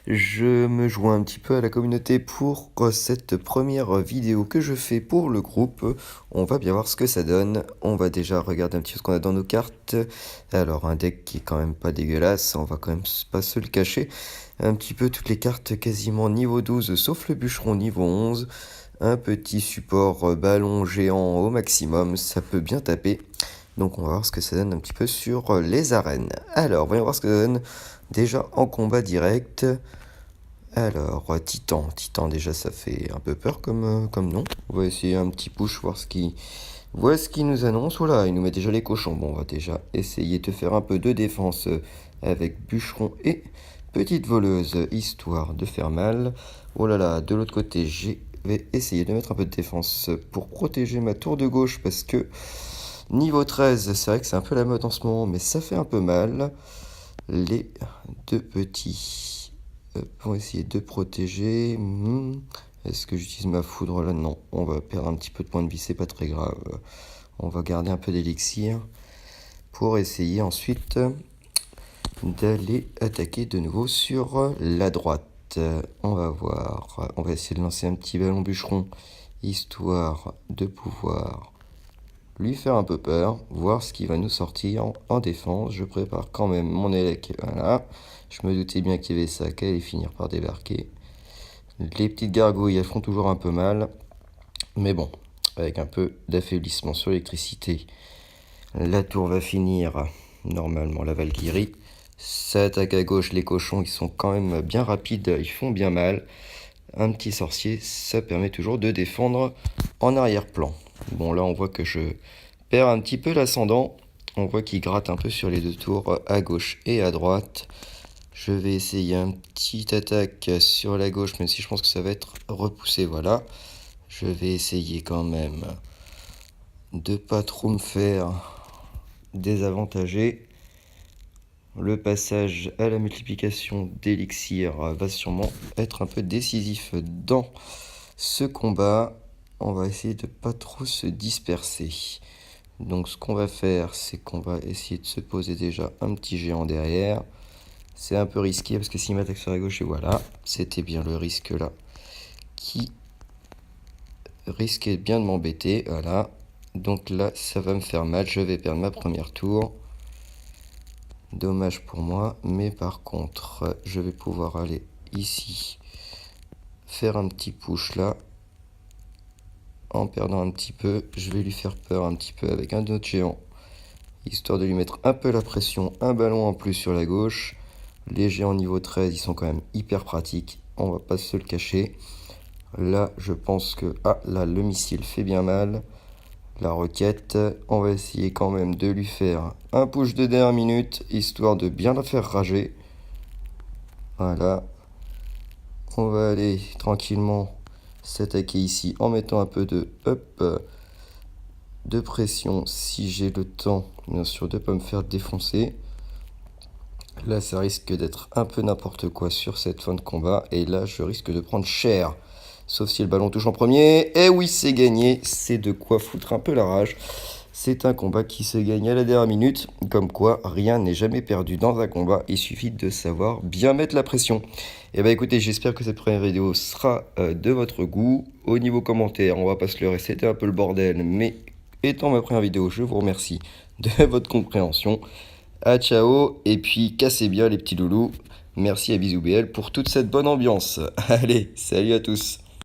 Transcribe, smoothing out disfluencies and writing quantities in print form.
Je me joins un petit peu à la communauté pour cette première vidéo que je fais pour le groupe. On va bien voir ce que ça donne. On va déjà regarder un petit peu ce qu'on a dans nos cartes. Alors un deck qui est quand même pas dégueulasse, on va quand même pas se le cacher. Un petit peu toutes les cartes quasiment niveau 12 sauf le bûcheron niveau 11. Un petit support ballon géant au maximum, ça peut bien taper. Donc on va voir ce que ça donne un petit peu sur les arènes. Alors, voyons voir ce que ça donne déjà en combat direct. Alors, Titan. Titan, déjà, ça fait un peu peur comme nom. On va essayer un petit push, voir ce qui nous annonce. Voilà, il nous met déjà les cochons. Bon, on va déjà essayer de faire un peu de défense avec bûcheron et petite voleuse, histoire de faire mal. Oh là là, de l'autre côté, je vais essayer de mettre un peu de défense pour protéger ma tour de gauche parce que niveau 13, c'est vrai que c'est un peu la mode en ce moment, mais ça fait un peu mal. Les deux petits vont essayer de protéger. Est-ce que j'utilise ma foudre là? Non, on va perdre un petit peu de points de vie, c'est pas très grave. On va garder un peu d'élixir pour essayer ensuite d'aller attaquer de nouveau sur la droite. On va voir, on va essayer de lancer un petit ballon bûcheron, histoire de pouvoir lui faire un peu peur, voir ce qui va nous sortir en défense. Je prépare quand même mon élec, voilà. Je me doutais bien qu'il y avait ça, qu'elle allait finir par débarquer. Les petites gargouilles, elles font toujours un peu mal. Mais bon, avec un peu d'affaiblissement sur l'électricité, la tour va finir, normalement, la Valkyrie. Ça attaque à gauche, les cochons, ils sont quand même bien rapides, ils font bien mal. Un petit sorcier, ça permet toujours de défendre en arrière-plan. Bon, là, on voit que je perds un petit peu l'ascendant. On voit qu'il gratte un peu sur les deux tours, à gauche et à droite. Je vais essayer un petit attaque sur la gauche, même si je pense que ça va être repoussé. Voilà. Je vais essayer quand même de pas trop me faire désavantager. Le passage à la multiplication d'élixir va sûrement être un peu décisif dans ce combat. On va essayer de pas trop se disperser. Donc ce qu'on va faire, c'est qu'on va essayer de se poser déjà un petit géant derrière. C'est un peu risqué parce que s'il m'attaque sur la gauche, et voilà, c'était bien le risque là qui risquait bien de m'embêter. Voilà. Donc là, ça va me faire mal. Je vais perdre ma première tour. Dommage pour moi, mais par contre, je vais pouvoir aller ici, faire un petit push là, en perdant un petit peu. Je vais lui faire peur un petit peu avec un autre géant, histoire de lui mettre un peu la pression, un ballon en plus sur la gauche. Les géants niveau 13, ils sont quand même hyper pratiques, on va pas se le cacher. Là, je pense que, là, le missile fait bien mal. La roquette, on va essayer quand même de lui faire un push de dernière minute, histoire de bien la faire rager. Voilà. On va aller tranquillement s'attaquer ici en mettant un peu de pression si j'ai le temps, bien sûr, de ne pas me faire défoncer. Là, ça risque d'être un peu n'importe quoi sur cette fin de combat. Et là, je risque de prendre cher. Sauf si le ballon touche en premier. Et oui, c'est gagné. C'est de quoi foutre un peu la rage. C'est un combat qui se gagne à la dernière minute. Comme quoi, rien n'est jamais perdu dans un combat. Il suffit de savoir bien mettre la pression. Et bah écoutez, j'espère que cette première vidéo sera de votre goût. Au niveau commentaire, on va pas se leurrer, c'était un peu le bordel. Mais étant ma première vidéo, je vous remercie de votre compréhension. Ah ciao, et puis cassez bien les petits loulous. Merci à Bisous BL pour toute cette bonne ambiance. Allez, salut à tous.